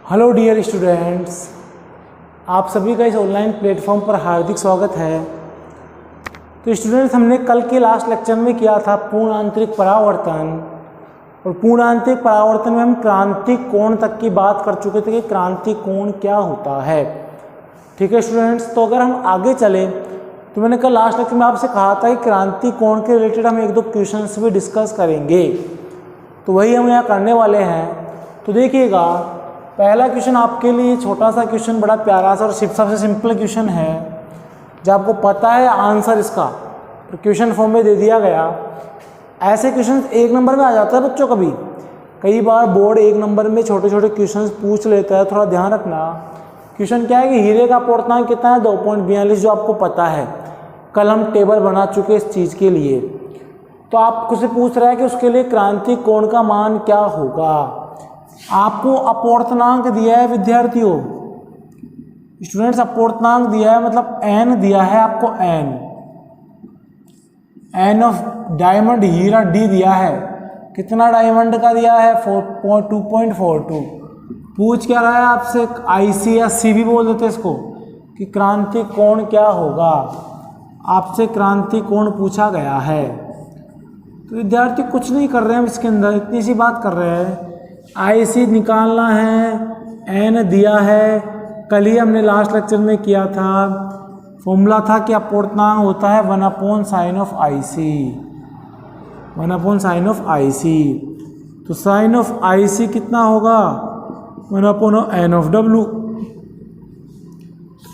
Hello dear students, आप सभी का इस ऑनलाइन प्लेटफॉर्म पर हार्दिक स्वागत है। तो स्टूडेंट्स, हमने कल के लास्ट लेक्चर में किया था पूर्ण आंतरिक परावर्तन, और पूर्ण आंतरिक परावर्तन में हम क्रांतिक कोण तक की बात कर चुके थे कि क्रांतिक कोण क्या होता है। ठीक है स्टूडेंट्स, तो अगर हम आगे चले तो मैंने कल लास्ट लेक्चर में आपसे कहा था कि क्रांतिक कोण के रिलेटेड हम एक दो क्वेश्चंस भी डिस्कस करेंगे, तो वही हम यहाँ करने वाले हैं। तो देखिएगा, पहला क्वेश्चन आपके लिए छोटा सा क्वेश्चन, बड़ा प्यारा सा और सबसे सिंपल क्वेश्चन है। जब आपको पता है आंसर इसका तो क्वेश्चन फॉर्म में दे दिया गया। ऐसे क्वेश्चन एक नंबर में आ जाता है बच्चों। कई बार बोर्ड एक नंबर में छोटे छोटे क्वेश्चन पूछ लेता है, थोड़ा ध्यान रखना। क्वेश्चन क्या है कि हीरे का अपूर्णांक कितना है, 2.42, जो आपको पता है। कल हम टेबल बना चुके इस चीज़ के लिए। तो आपको से पूछ रहा है कि उसके लिए क्रांतिक कोण का मान क्या होगा। आपको अपूर्णांक दिया है विद्यार्थियों, स्टूडेंट्स, अपूर्णांक दिया है, मतलब एन दिया है आपको। एन ऑफ डायमंड, हीरा डी दिया है। कितना डायमंड का दिया है, 2.42। पूछ क्या रहा है आपसे, आईसी या सी भी बोल देते इसको, कि क्रांतिक कोण क्या होगा। आपसे क्रांतिक कोण पूछा गया है। तो विद्यार्थी कुछ नहीं कर रहे हैं, इसके अंदर इतनी सी बात कर रहे हैं। आईसी निकालना है, एन दिया है। कल ही हमने लास्ट लेक्चर में किया था, फॉर्मूला था कि अपूर्णांक होता है 1/sin of IC, 1/sin of IC. तो साइन ऑफ आईसी कितना होगा, 1/n of W.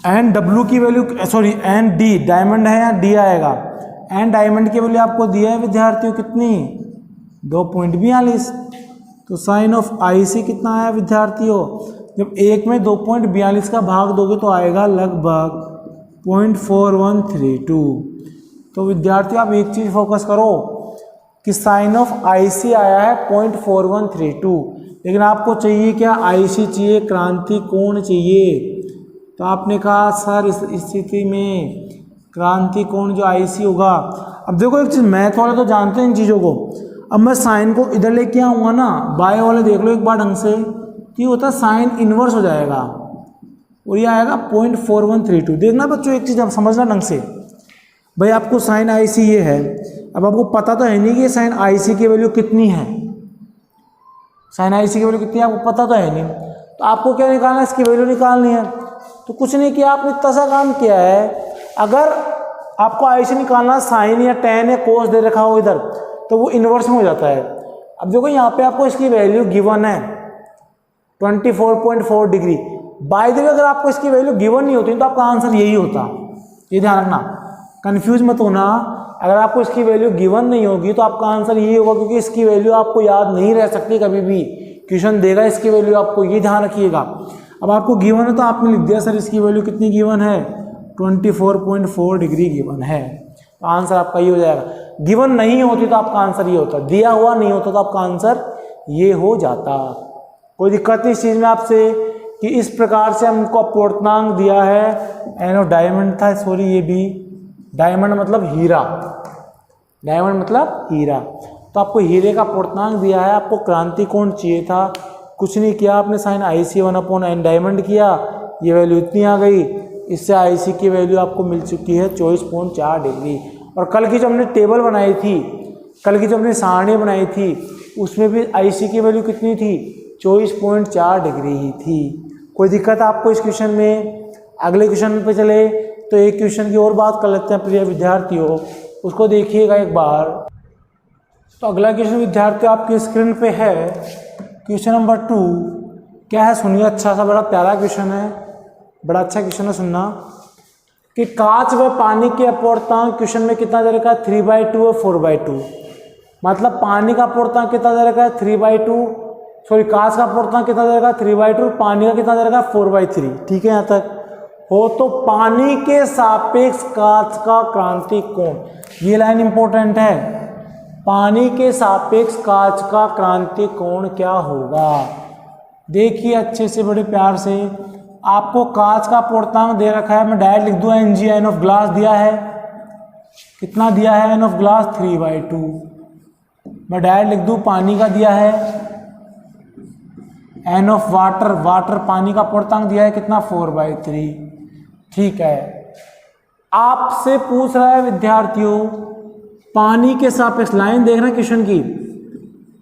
N W की value, sorry N D, diamond है या डी आएगा। एन डायमंड की वैल्यू आपको दिया है विद्यार्थियों कितनी, 2.42। तो साइन ऑफ आईसी कितना आया विद्यार्थियों, जब एक में 2.42 का भाग दोगे तो आएगा लगभग 0.4132। तो विद्यार्थियों आप एक चीज़ फोकस करो कि साइन ऑफ आईसी आया है 0.4132, लेकिन आपको चाहिए क्या, आईसी चाहिए, क्रांतिक कोण चाहिए। तो आपने कहा सर इस स्थिति में क्रांतिक कोण जो आईसी होगा। अब देखो एक चीज़, मैथ वाले तो जानते हैं इन चीज़ों को। अब मैं साइन को इधर लेके आऊँगा ना, बाय वाले देख लो एक बार ढंग से, तो ये होता है साइन इन्वर्स हो जाएगा, और ये आएगा 0.4132। देखना बच्चों एक चीज़ आप समझना ढंग से। भाई आपको साइन आईसी ये है, अब आपको पता तो है नहीं कि साइन आईसी की वैल्यू कितनी है। साइन आईसी की वैल्यू कितनी है आपको पता तो है नहीं, तो आपको क्या निकालना है, इसकी वैल्यू निकालनी है। तो कुछ नहीं किया आपने, इतना सा काम किया है। अगर आपको आईसी निकालना, साइन या टेन या कोस दे रखा हो इधर, तो वो इन्वर्स में हो जाता है। अब देखो यहाँ पे आपको इसकी वैल्यू गिवन है 24.4 डिग्री। बाय द वे अगर आपको इसकी वैल्यू गिवन नहीं होती तो आपका आंसर यही होता। ये ध्यान रखना, कंफ्यूज मत होना। अगर आपको इसकी वैल्यू गिवन नहीं होगी तो आपका आंसर यही होगा, क्योंकि इसकी वैल्यू आपको याद नहीं रह सकती कभी भी। क्वेश्चन देगा इसकी वैल्यू आपको, ये ध्यान रखिएगा। अब आपको गिवन है तो आपने लिख दिया सर इसकी वैल्यू कितनी गिवन है, 24.4 डिग्री गिवन है। तो आंसर आपका ये हो जाएगा। गिवन नहीं होती तो आपका आंसर ये होता, दिया हुआ नहीं होता तो आपका आंसर ये हो जाता। कोई दिक्कत नहीं इस चीज़ में आपसे कि इस प्रकार से हमको अपूर्णांक दिया है। एन ऑफ डायमंड था, सॉरी ये भी डायमंड मतलब हीरा, डायमंड मतलब हीरा। तो आपको हीरे का अपूर्णांक दिया है, आपको क्रांतिक कोण चाहिए था। कुछ नहीं किया आपने, साइन आईसी 1/n डायमंड किया, ये वैल्यू इतनी आ गई। इससे आईसी की वैल्यू आपको मिल चुकी है 24.4 डिग्री। और कल की जो हमने टेबल बनाई थी, कल की जो हमने सारणी बनाई थी, उसमें भी आईसी की वैल्यू कितनी थी, 24.4 डिग्री ही थी। कोई दिक्कत आपको इस क्वेश्चन में। अगले क्वेश्चन पे चले तो एक क्वेश्चन की और बात कर लेते हैं प्रिय विद्यार्थियों, उसको देखिएगा एक बार। तो अगला क्वेश्चन विद्यार्थियों आपकी स्क्रीन पे है, क्वेश्चन नंबर 2। क्या है सुनिए, अच्छा सा बड़ा प्यारा क्वेश्चन है, बड़ा अच्छा क्वेश्चन है, सुनना। कि कांच व पानी के अपूर्णांक क्वेश्चन में कितना दे रखा है, 3/2 और 4/2। मतलब पानी का अपूर्णांक कितना दे रखा है, 3/2, सॉरी कांच का अपूर्णांक कितना दे रखा है, 3/2, पानी का कितना दे रखा है, 4/3। ठीक है यहाँ तक हो। तो पानी के सापेक्ष कांच का क्रांतिक कोण, ये लाइन इंपॉर्टेंट है। पानी के सापेक्ष कांच का क्रांतिक कोण क्या होगा। देखिए अच्छे से बड़े प्यार से, आपको कांच का अपूर्णांक दे रखा है, मैं डायरेक्ट लिख दूँ Ng, एन ऑफ ग्लास दिया है, कितना दिया है, एन ऑफ ग्लास 3/2। मैं डायरेक्ट लिख दूँ पानी का दिया है, एन ऑफ वाटर, वाटर पानी का अपूर्णांक दिया है कितना 4/3। ठीक है, आपसे पूछ रहा है विद्यार्थियों पानी के सापेक्ष, लाइन देख रहे हैं क्वेश्चन की,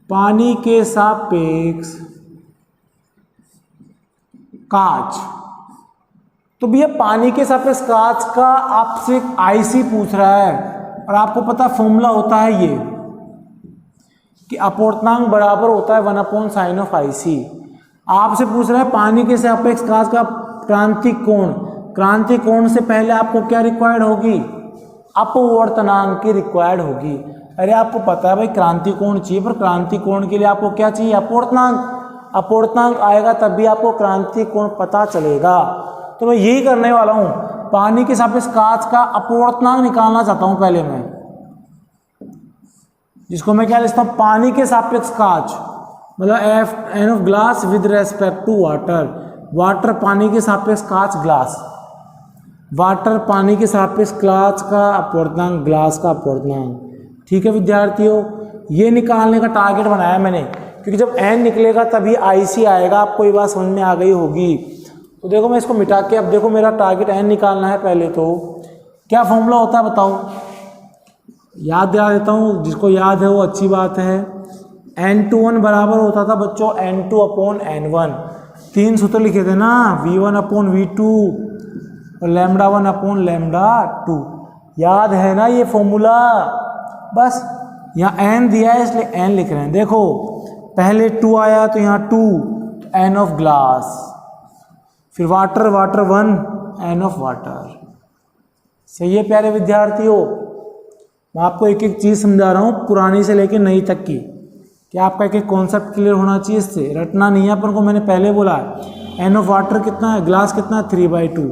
पानी के सापेक्ष कांच। तो भैया पानी के सापेक्ष कांच का आपसे आईसी पूछ रहा है और आपको पता फॉर्मूला होता है ये कि अपूर्णांक बराबर होता है 1/sin ऑफ आईसी। आपसे पूछ रहा है पानी के सापेक्ष कांच का क्रांतिक कोण, क्रांतिक कोण से पहले आपको क्या रिक्वायर्ड होगी, अपवर्तनांक की रिक्वायर्ड होगी। अरे आपको पता है भाई क्रांतिक कोण चाहिए, पर क्रांतिक कोण के लिए आपको क्या चाहिए, अपूर्णांक। अपूर्णांक आएगा तब भी आपको क्रांतिक कोण पता चलेगा। तो मैं यही करने वाला हूं, पानी के सापेक्ष कांच का अपूर्णांक निकालना चाहता हूं पहले मैं, जिसको मैं क्या लिखता हूं, पानी के सापेक्ष कांच मतलब n of glass with respect to water. Water पानी के सापेक्ष कांच ग्लास, वाटर पानी के सापेक्ष कांच का अपूर्णांक, ग्लास का अपूर्णांक। ठीक है विद्यार्थियों, ये निकालने का टारगेट बनाया मैंने, क्योंकि जब एन निकलेगा तभी आईसी आएगा। आपको ये बात समझ में आ गई होगी। तो देखो मैं इसको मिटा के, अब देखो मेरा टारगेट एन निकालना है। पहले तो क्या फॉर्मूला होता है बताओ, याद दिला देता हूँ, जिसको याद है वो अच्छी बात है। n21 बराबर होता था बच्चों n2/n1, 3 सूत्र लिखे थे ना, v1/v2 और λ1/λ2। याद है ना ये फॉर्मूला। बस यहाँ n दिया है इसलिए n लिख रहे हैं। देखो पहले 2 आया तो यहाँ 2, n ऑफ ग्लास, फिर water, water 1, n of water. सही है प्यारे विद्यार्थियों, मैं आपको एक एक चीज़ समझा रहा हूँ पुरानी से लेकर नई तक की, कि आपका एक एक कॉन्सेप्ट क्लियर होना चाहिए, इससे रटना नहीं है अपन को। मैंने पहले बोला है n ऑफ वाटर कितना है, ग्लास कितना है 3/2,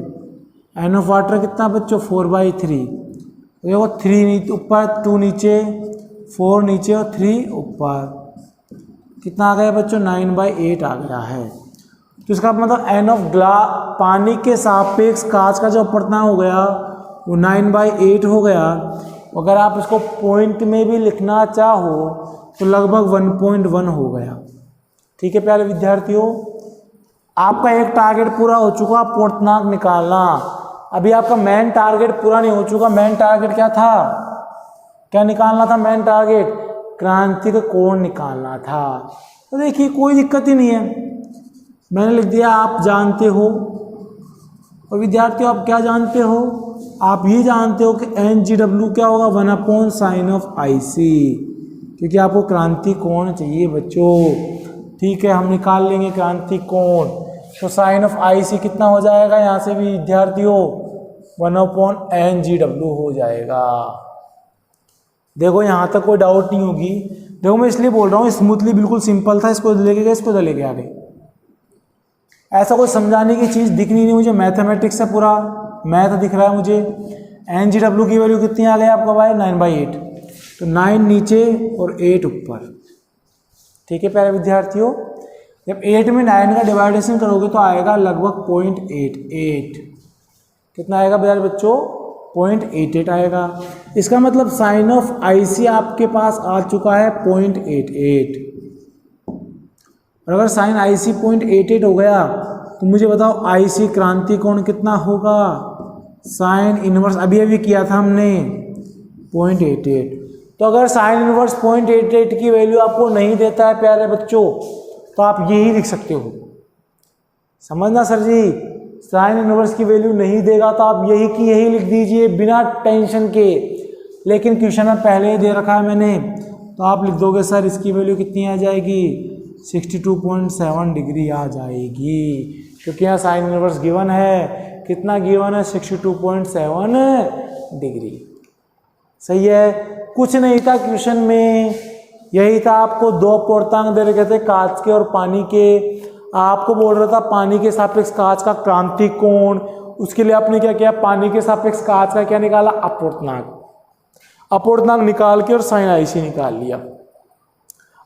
n ऑफ वाटर कितना बच्चों 4/3। देखो 3 ऊपर, 2 नीचे, 4 नीचे और 3 ऊपर, कितना आ गया बच्चों 9/8 आ गया है। तो इसका मतलब n ऑफ ग्लास पानी के सापेक्ष कांच का जो अपूर्णांक हो गया वो 9/8 हो गया। अगर आप इसको पॉइंट में भी लिखना चाहो तो लगभग 1.1 हो गया। ठीक है प्यारे विद्यार्थियों, आपका एक टारगेट पूरा हो चुका, अपूर्णांक निकालना। अभी आपका मेन टारगेट पूरा नहीं हो चुका। मेन टारगेट क्या था, क्या निकालना था मेन टारगेट, क्रांतिक कोण निकालना था। तो देखिए कोई दिक्कत ही नहीं है, मैंने लिख दिया आप जानते हो। और विद्यार्थियों आप क्या जानते हो, आप ये जानते हो कि NGW क्या होगा 1/sin ऑफ IC, क्योंकि आपको क्रांतिक कोण चाहिए बच्चों। ठीक है, हम निकाल लेंगे क्रांतिक कोण। तो साइन ऑफ IC कितना हो जाएगा, यहाँ से भी विद्यार्थियों 1/NGW हो जाएगा। देखो यहाँ तक कोई डाउट नहीं होगी। देखो मैं इसलिए बोल रहा हूँ, स्मूथली बिल्कुल सिंपल था, इसको लेके गए, इसको लेके आ गए। ऐसा कोई समझाने की चीज़ दिखनी नहीं मुझे, मैथमेटिक्स से पूरा मैथ दिख रहा है मुझे। NGW की वैल्यू कितनी आ गई आपका भाई 9/8, तो 9 नीचे और 8 ऊपर। ठीक है प्यारे विद्यार्थियों, जब 8 में 9 का डिवाइडेशन करोगे तो आएगा लगभग 0.88। कितना आएगा प्यारे बच्चों, 0.88 आएगा। इसका मतलब साइन ऑफ IC आपके पास आ चुका है 0.88। और अगर साइन IC 0.88 हो गया तो मुझे बताओ IC क्रांतिक कोण कितना होगा, साइन इनवर्स अभी अभी किया था हमने 0.88। तो अगर साइन इनवर्स 0.88 की वैल्यू आपको नहीं देता है प्यारे बच्चों, तो आप यही लिख सकते हो। समझना सर जी, साइन इनवर्स की वैल्यू नहीं देगा तो आप यही की यही लिख दीजिए बिना टेंशन के। लेकिन क्वेश्चन में पहले ही दे रखा है मैंने, तो आप लिख दोगे सर इसकी वैल्यू कितनी आ जाएगी, 62.7 डिग्री आ जाएगी, क्योंकि यहाँ साइन इनवर्स गिवन है। कितना गिवन है, 62.7 डिग्री। सही है, कुछ नहीं था क्वेश्चन में, यही था। आपको 2 अपूर्णांक दे रखे थे, कांच के और पानी के। आपको बोल रहा था पानी के सापेक्ष कांच का क्रांतिक कोण, उसके लिए आपने क्या किया, पानी के सापेक्ष कांच का क्या निकाला, अपूर्णांक। अपूर्णांक निकाल के और साइन IC निकाल लिया।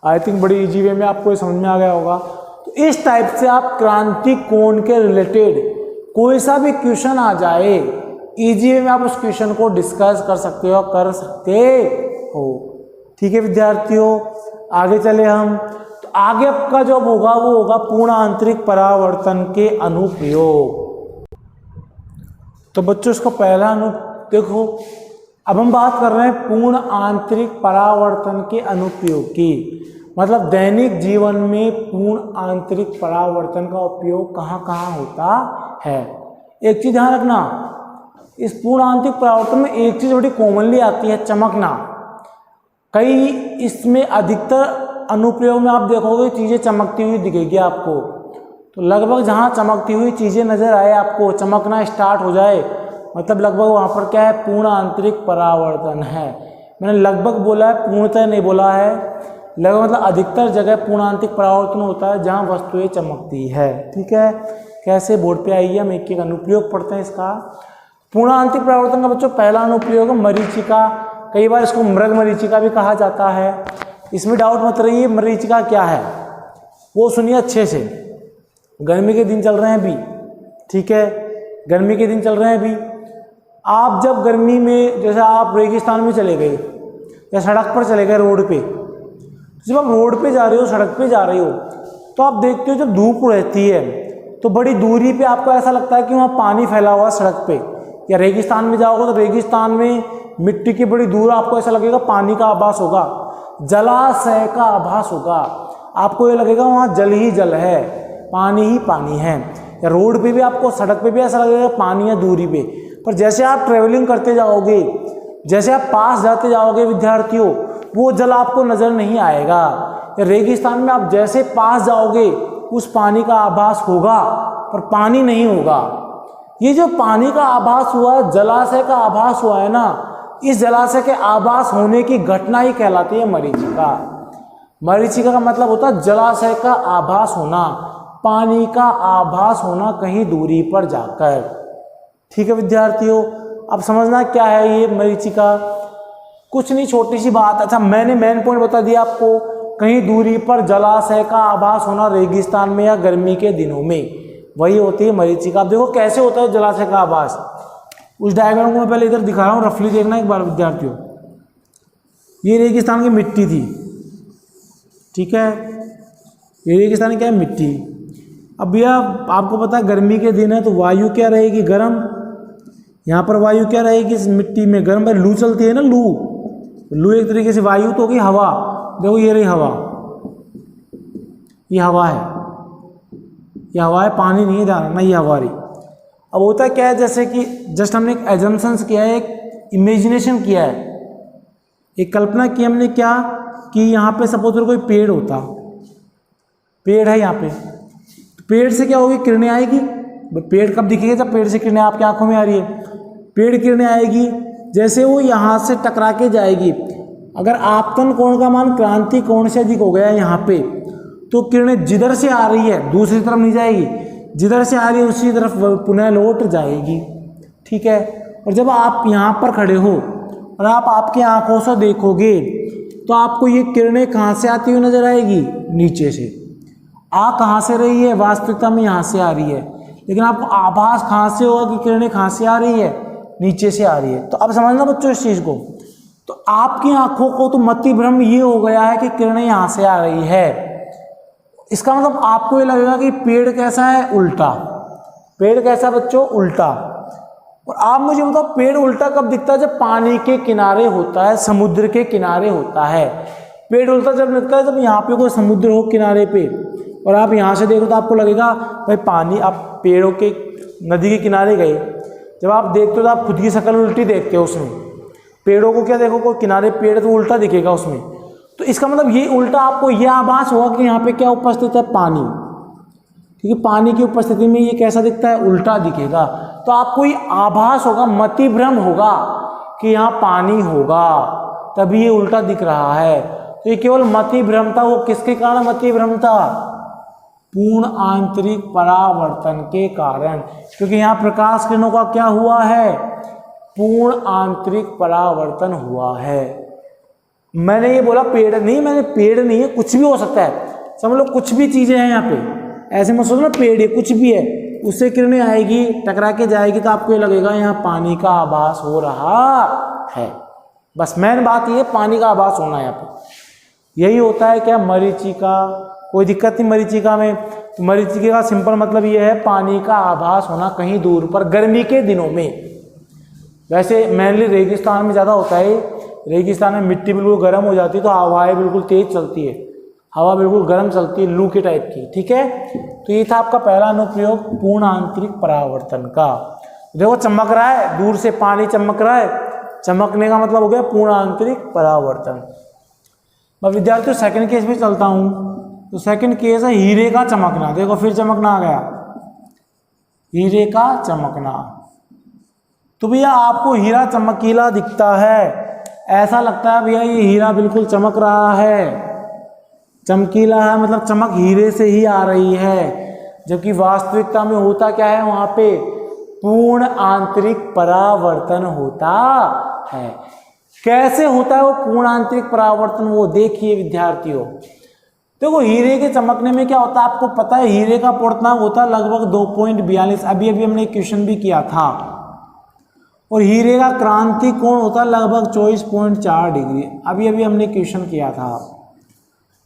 आई थिंक बड़ी इजी वे में आपको समझ में आ गया होगा। तो इस टाइप से आप क्रांतिक कोण के रिलेटेड कोई सा भी क्वेश्चन आ जाए, इजी वे में आप उस क्वेश्चन को डिस्कस कर सकते हो, कर सकते हो। ठीक है विद्यार्थियों, आगे चले हम। तो आगे आपका जो होगा वो होगा पूर्ण आंतरिक परावर्तन के अनुप्रयोग। तो बच्चों इसका पहला देखो, अब हम बात कर रहे हैं पूर्ण आंतरिक परावर्तन के अनुप्रयोग की, मतलब दैनिक जीवन में पूर्ण आंतरिक परावर्तन का उपयोग कहाँ कहाँ होता है। एक चीज ध्यान रखना, इस पूर्ण आंतरिक परावर्तन में एक चीज बड़ी कॉमनली आती है, चमकना। कई इसमें अधिकतर अनुप्रयोग में आप देखोगे चीजें चमकती हुई दिखेगी आपको। तो लगभग जहाँ चमकती हुई चीजें नजर आए आपको, चमकना स्टार्ट हो जाए, मतलब लगभग वहाँ पर क्या है, पूर्ण आंतरिक परावर्तन है। मैंने लगभग बोला है, पूर्णतः नहीं बोला है। लगभग मतलब अधिकतर जगह पूर्ण आंतरिक परावर्तन होता है जहाँ वस्तुएं चमकती है। ठीक है, कैसे बोर्ड पे आइए, हम एक एक अनुप्रयोग पढ़ते हैं इसका। पूर्ण आंतरिक परावर्तन का बच्चों पहला अनुप्रयोग मरीचिका, कई बार इसको मृग मरीचिका भी कहा जाता है। इसमें डाउट मत रहिए मरीचिका क्या है, वो सुनिए अच्छे से। गर्मी के दिन चल रहे हैं अभी, ठीक है, गर्मी के दिन चल रहे हैं अभी। आप जब गर्मी में, जैसे आप रेगिस्तान में चले गए या सड़क पर चले गए रोड पे, जब आप रोड पे जा रहे हो, सड़क पे जा रहे हो, तो आप देखते हो जब धूप रहती है तो बड़ी दूरी पे आपको ऐसा लगता है कि वहाँ पानी फैला हुआ सड़क पे। या रेगिस्तान में जाओगे तो रेगिस्तान में मिट्टी की बड़ी दूर आपको ऐसा लगेगा पानी का आभास होगा, जलाशय का आभास होगा, आपको ये लगेगा वहाँ जल ही जल है, पानी ही पानी है। या रोड पे भी आपको, सड़क पे भी ऐसा लगेगा पानी है दूरी पे। पर जैसे आप ट्रेवलिंग करते जाओगे, जैसे आप पास जाते जाओगे विद्यार्थियों, वो जल आपको नजर नहीं आएगा। या रेगिस्तान में आप जैसे पास जाओगे उस पानी का आभास होगा पर पानी नहीं होगा। ये जो पानी का आभास हुआ है, जलाशय का आभास हुआ है ना, इस जलाशय के आभास होने की घटना ही कहलाती है मरीचिका। मरीचिका का मतलब होता है जलाशय का आभास होना, पानी का आभास होना कहीं दूरी पर जाकर। ठीक है विद्यार्थियों, अब समझना क्या है ये मरीचिका, कुछ नहीं, छोटी सी बात। अच्छा, मैंने मेन पॉइंट बता दिया आपको, कहीं दूरी पर जलाशय का आभास होना रेगिस्तान में या गर्मी के दिनों में, वही होती है मरीचिका। अब देखो कैसे होता है जलाशय का आभास, उस डायग्राम को मैं पहले इधर दिखा रहा हूँ, रफली देखना एक बार विद्यार्थियों। ये रेगिस्तान की मिट्टी थी, ठीक है, ये रेगिस्तान की क्या है, मिट्टी। अब भैया आपको पता है गर्मी के दिन है तो वायु क्या रहेगी, गर्म। यहाँ पर वायु क्या रहेगी, इस मिट्टी में गर्म। लू चलती है ना, लू एक तरीके से वायु तो होगी, हवा। देखो ये रही हवा, ये हवा है, ये हवा है, पानी नहीं है, ध्यान रखना, ये हवा रही। अब होता क्या है, जैसे कि जस्ट हमने एक एजम्पशंस किया है, एक इमेजिनेशन किया है, एक कल्पना की हमने, क्या कि यहाँ पे सपोज कोई पेड़ होता, पेड़ है यहाँ पे, पेड़ से क्या होगी, किरणें आएगी। पेड़ कब दिखेगा, जब पेड़ से किरणें आपकी आंखों में आ रही है, पेड़ किरणें आएगी, जैसे वो यहाँ से टकरा के जाएगी। अगर आपतन कोण का मान क्रांति कोण से अधिक हो गया यहाँ पे, तो किरणें जिधर से आ रही है दूसरी तरफ नहीं जाएगी, जिधर से आ रही है उसी तरफ पुनः लौट जाएगी। ठीक है, और जब आप यहाँ पर खड़े हो और आप आपकी आंखों से देखोगे तो आपको ये किरणें कहाँ से आती हुई नजर आएगी, नीचे से। आ कहाँ से रही है, वास्तविकता में यहाँ से आ रही है, लेकिन आपको आभास कहाँ से होगा कि किरणें कहाँ से आ रही है, नीचे से आ रही है। तो अब समझना बच्चों इस चीज को, तो आपकी आंखों को तो मति भ्रम ये हो गया है कि किरणें यहाँ से आ रही है। इसका मतलब आपको ये लगेगा कि पेड़ कैसा है, उल्टा। पेड़ कैसा बच्चों, उल्टा। और आप मुझे बताओ पेड़ उल्टा कब दिखता है, जब पानी के किनारे होता है, समुद्र के किनारे होता है। पेड़ उल्टा जब दिखता है जब यहाँ पे कोई समुद्र हो किनारे पे, और आप यहाँ से देखो तो आपको लगेगा भाई पानी, आप पेड़ों के नदी के किनारे गए, जब आप देखते हो तो आप खुद की शक्ल उल्टी देखते हो उसमें। पेड़ों को क्या देखो, कोई किनारे पेड़ तो उल्टा दिखेगा उसमें। तो इसका मतलब ये उल्टा आपको यह आभास होगा कि यहाँ पे क्या उपस्थित है, पानी, क्योंकि पानी की उपस्थिति में ये कैसा दिखता है, उल्टा दिखेगा। तो आपको ये आभास होगा, मति भ्रम होगा कि यहाँ पानी होगा, तभी ये उल्टा दिख रहा है। तो ये केवल मति भ्रम था। वो किसके कारण मति भ्रम था, पूर्ण आंतरिक परावर्तन के कारण, क्योंकि यहाँ प्रकाश किरणों का क्या हुआ है, पूर्ण आंतरिक परावर्तन हुआ है। मैंने ये बोला पेड़ नहीं, मैंने पेड़ नहीं है, कुछ भी हो सकता है, समझ लो कुछ भी चीजें हैं यहाँ पे, ऐसे मत सोचना पेड़ है, कुछ भी है, उससे किरणें आएगी, टकरा के जाएगी, तो आपको ये लगेगा यहाँ पानी का आभास हो रहा है। बस मेन बात ये पानी का आभास होना है यहाँ पे। यही होता है क्या, मरीचिका कोई दिक्कत नहीं मरीचिका में। तो मरीचिका का सिंपल मतलब ये है पानी का आभास होना कहीं दूर पर गर्मी के दिनों में। वैसे मेनली रेगिस्तान में ज़्यादा होता है। रेगिस्तान में मिट्टी बिल्कुल गर्म हो जाती है तो हवाएं बिल्कुल तेज चलती है, हवा बिल्कुल गर्म चलती है, लू के टाइप की। ठीक है, तो ये था आपका पहला अनुप्रयोग पूर्ण आंतरिक परावर्तन का। देखो चमक रहा है, दूर से पानी चमक रहा है, चमकने का मतलब हो गया पूर्ण आंतरिक परावर्तन। मैं विद्यार्थियों सेकंड केस में चलता हूँ। तो सेकंड केस है हीरे का चमकना। देखो फिर चमकना आ गया, हीरे का चमकना। तो भैया आपको हीरा चमकीला दिखता है, ऐसा लगता है भैया ये हीरा बिल्कुल चमक रहा है, चमकीला है, मतलब चमक हीरे से ही आ रही है। जबकि वास्तविकता में होता क्या है, वहां पे पूर्ण आंतरिक परावर्तन होता है। कैसे होता है वो पूर्ण आंतरिक परावर्तन, वो देखिए विद्यार्थियों। देखो हीरे के चमकने में क्या होता है आपको पता है, हीरे का पूर्णांक होता है लगभग 2.42। अभी हमने क्वेश्चन भी किया था। और हीरे का क्रांति कोण होता है लगभग 24.4 डिग्री। अभी हमने क्वेश्चन किया था।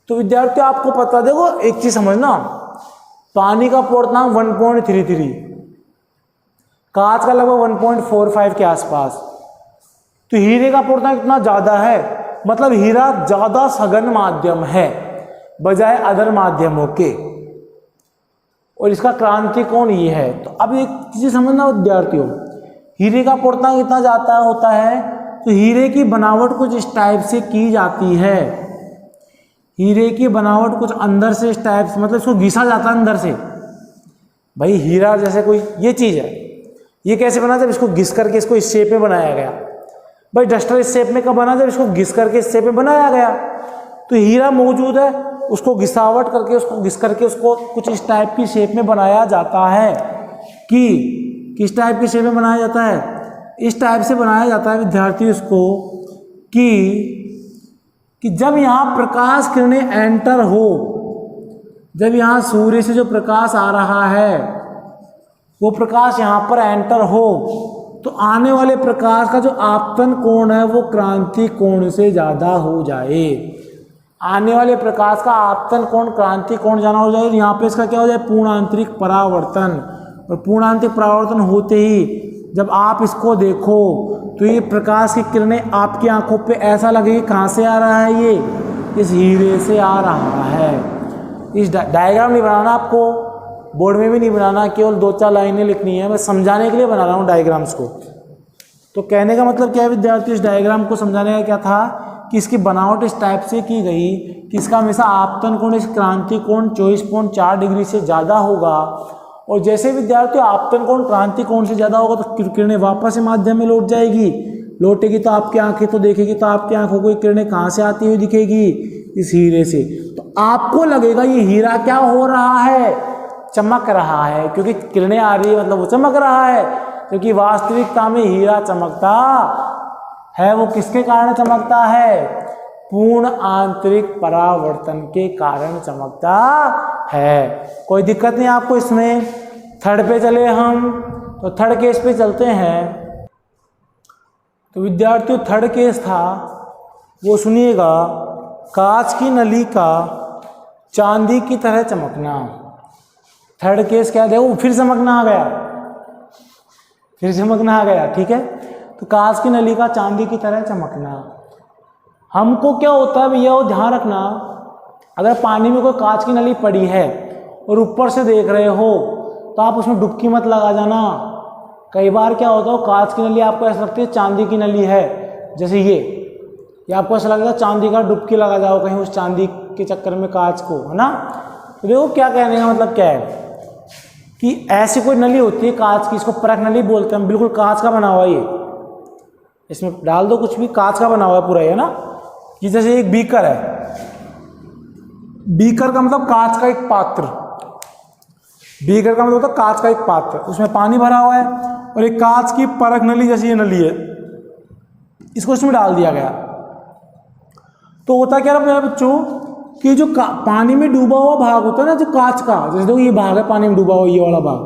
तो विद्यार्थियों आपको पता, देखो एक चीज समझना, पानी का पूर्णांक 1.33, कांच का लगभग 1.45 के आसपास। तो हीरे का पूर्णांक इतना ज्यादा है, मतलब हीरा ज्यादा सघन माध्यम है बजाय अदर माध्यमों के, और इसका क्रांति कोण ये है। तो अब एक चीज समझना विद्यार्थियों, हीरे का पूर्णांक इतना ज्यादा होता है तो हीरे की बनावट कुछ इस टाइप से की जाती है। हीरे की बनावट कुछ अंदर से इस टाइप से, मतलब इसको घिसा जाता है अंदर से। भाई हीरा जैसे कोई ये चीज है, ये कैसे बना, जब इसको घिस करके इसको इस शेप में बनाया गया। भाई डस्टर इस शेप में कब बना, जब इसको घिस करके इस शेप में बनाया गया। तो हीरा मौजूद है, उसको घिसावट करके, उसको घिस करके उसको कुछ इस टाइप की शेप में बनाया जाता है। कि किस टाइप की शेप में बनाया जाता है, इस टाइप से बनाया जाता है विद्यार्थी इसको, कि जब यहाँ प्रकाश किरणें एंटर हो, जब यहाँ सूर्य से जो प्रकाश आ रहा है वो प्रकाश यहाँ पर एंटर हो, तो आने वाले प्रकाश का जो आपतन कोण है वो क्रांति कोण से ज़्यादा हो जाए। आने वाले प्रकाश का आपतन कोण क्रांति कोण ज़्यादा हो जाए। यहाँ पे इसका क्या हो जाए, पूर्ण आंतरिक परावर्तन। और पूर्ण आंतरिक परावर्तन होते ही जब आप इसको देखो तो ये प्रकाश की किरणें आपकी आंखों पे ऐसा लगेगी कहाँ से आ रहा है, ये इस हीरे से आ रहा है। इस डायग्राम नहीं बनाना आपको, बोर्ड में भी नहीं बनाना, केवल 2-4 लाइनें लिखनी है, मैं समझाने के लिए बना रहा हूँ डायग्राम्स को। तो कहने का मतलब क्या है विद्यार्थी, इस डायग्राम को समझाने का क्या था कि इसकी बनावट इस टाइप से की गई कि इसका हमेशा आपतन कोण इस क्रांति कोण 24.4 डिग्री से ज़्यादा होगा। और जैसे विद्यार्थी आपतन कोण क्रांति कोण से ज़्यादा होगा तो किरणें वापस से माध्यम में लौट जाएगी, लौटेगी तो आपकी आंखें तो देखेगी, तो आपकी आंखों को किरणें कहाँ से आती हुई दिखेगी, इस हीरे से। तो आपको लगेगा ये हीरा क्या हो रहा है, चमक रहा है, क्योंकि किरणें आ रही है मतलब वो चमक रहा है। क्योंकि वास्तविकता में हीरा चमकता है, वो किसके कारण चमकता है, पूर्ण आंतरिक परावर्तन के कारण चमकता है। कोई दिक्कत नहीं आपको इसमें। थर्ड पे चले हम, तो थर्ड केस पे चलते हैं। तो विद्यार्थियों थर्ड केस था वो सुनिएगा, कांच की नली का चांदी की तरह चमकना। थर्ड केस क्या है, देखो फिर चमकना आ गया, फिर चमकना आ गया। ठीक है, तो कांच की नली का चांदी की तरह चमकना। हमको क्या होता है भैया, वो ध्यान रखना, अगर पानी में कोई कांच की नली पड़ी है और ऊपर से देख रहे हो तो आप उसमें डुबकी मत लगा जाना। कई बार क्या होता है, कांच की नली आपको ऐसा लगती है चांदी की नली है, जैसे ये आपको ऐसा लगेगा चांदी का, डुबकी लगा जाओ कहीं उस चांदी के चक्कर में कांच को, है ना। तो देखो क्या कहने का मतलब क्या है कि ऐसी कोई नली होती है कांच की, इसको परख नली बोलते हैं, बिल्कुल कांच का बना हुआ ये, इसमें डाल दो कुछ भी, कांच का बना हुआ है पूरा, है ना। कि जैसे एक बीकर है, बीकर का मतलब कांच का एक पात्र, बीकर का मतलब होता है कांच का एक पात्र, उसमें पानी भरा हुआ है और एक कांच की परख नली जैसी ये नली है, इसको इसमें डाल दिया गया। तो होता क्या है बच्चों कि जो पानी में डूबा हुआ भाग होता है ना, जो कांच का, जैसे देखो ये भाग है पानी में डूबा हुआ, ये वाला भाग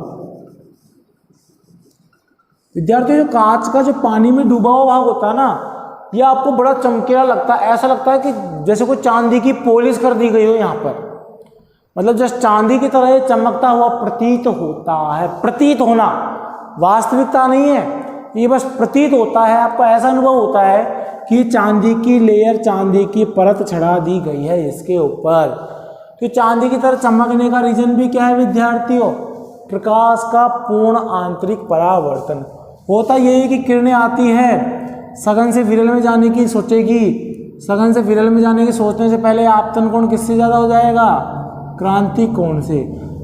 विद्यार्थी, जो कांच का जो पानी में डूबा हुआ भाग होता है ना, ये आपको बड़ा चमकीला लगता है, ऐसा लगता है कि जैसे कोई चांदी की पॉलिश कर दी गई हो यहाँ पर। मतलब जस्ट चांदी की तरह चमकता हुआ प्रतीत होता है। प्रतीत होना, वास्तविकता नहीं है, ये बस प्रतीत होता है, आपको ऐसा अनुभव होता है कि चांदी की लेयर, चांदी की परत चढ़ा दी गई है इसके ऊपर। तो चांदी की तरह चमकने का रीजन भी क्या है विद्यार्थियों? प्रकाश का पूर्ण आंतरिक परावर्तन। होता यही है कि किरणें आती हैं, सघन से विरल में जाने की सोचेगी, सघन से विरल में जाने की सोचने से पहले आपतन कोण किससे ज़्यादा हो जाएगा? क्रांति कोण से।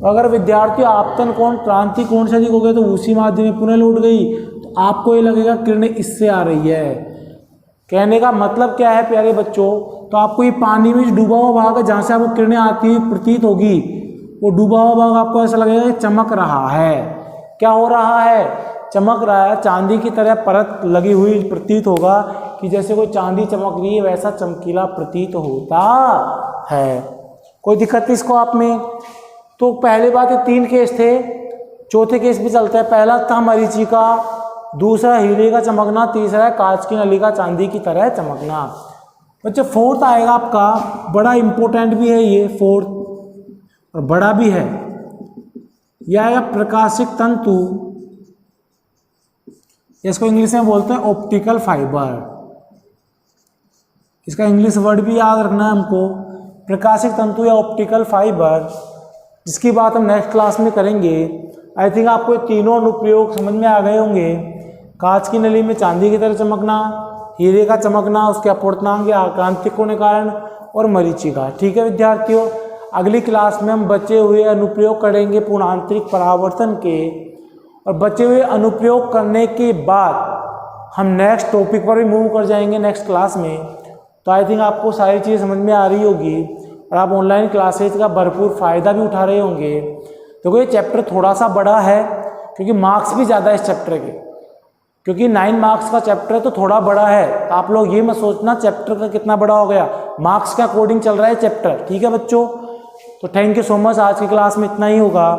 अगर विद्यार्थी आपतन कोण क्रांति कोण से अधिक हो गए तो उसी माध्यम में पुनः लौट गई तो आपको ये लगेगा किरणें इससे आ रही है। कहने का मतलब क्या है प्यारे बच्चों? तो आपको ये पानी में डूबा हुआ भाग है जहाँ से आपको किरणें आती हुई प्रतीत होगी, वो डूबा हुआ भाग आपको ऐसा लगेगा कि चमक रहा है। क्या हो रहा है? चमक रहा है। चांदी की तरह परत लगी हुई प्रतीत होगा कि जैसे कोई चांदी चमक रही है, वैसा चमकीला प्रतीत होता है। कोई दिक्कत थी इसको आप में? तो पहले बात ये 3 केस थे, चौथे केस भी चलते हैं। पहला था मरीचिका, दूसरा हीरे का चमकना, तीसरा है कांच की नली का चांदी की तरह चमकना। बच्चे फोर्थ आएगा आपका, बड़ा इंपॉर्टेंट भी है ये फोर्थ और बड़ा भी है, यह आएगा प्रकाशिक तंतु, इसको इंग्लिश में बोलते हैं ऑप्टिकल फाइबर। इसका इंग्लिश वर्ड भी याद रखना है हमको, प्रकाशिक तंतु या ऑप्टिकल फाइबर, जिसकी बात हम नेक्स्ट क्लास में करेंगे। आई थिंक आपको तीनों अनुप्रयोग समझ में आ गए होंगे। कांच की नली में चांदी की तरह चमकना, हीरे का चमकना, उसके अपूर्णांक या आक्रांतिक होने के कारण, और मरीचिका। ठीक है विद्यार्थियों, अगली क्लास में हम बचे हुए अनुप्रयोग करेंगे पूर्ण आंतरिक परावर्तन के, और बचे हुए अनुप्रयोग करने के बाद हम नेक्स्ट टॉपिक पर भी मूव कर जाएंगे नेक्स्ट क्लास में। तो आई थिंक आपको सारी चीज़ें समझ में आ रही होगी और आप ऑनलाइन क्लासेज का भरपूर फ़ायदा भी उठा रहे होंगे। तो ये चैप्टर थोड़ा सा बड़ा है क्योंकि मार्क्स भी ज़्यादा है इस चैप्टर के, क्योंकि 9 मार्क्स का चैप्टर है तो थोड़ा बड़ा है। आप लोग ये मत सोचना चैप्टर का कितना बड़ा हो गया, मार्क्स के अकॉर्डिंग चल रहा है चैप्टर। ठीक है बच्चों, तो थैंक यू सो मच। आज की क्लास में इतना ही होगा,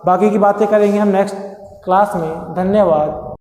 बाकी की बातें करेंगे हम नेक्स्ट क्लास में। धन्यवाद।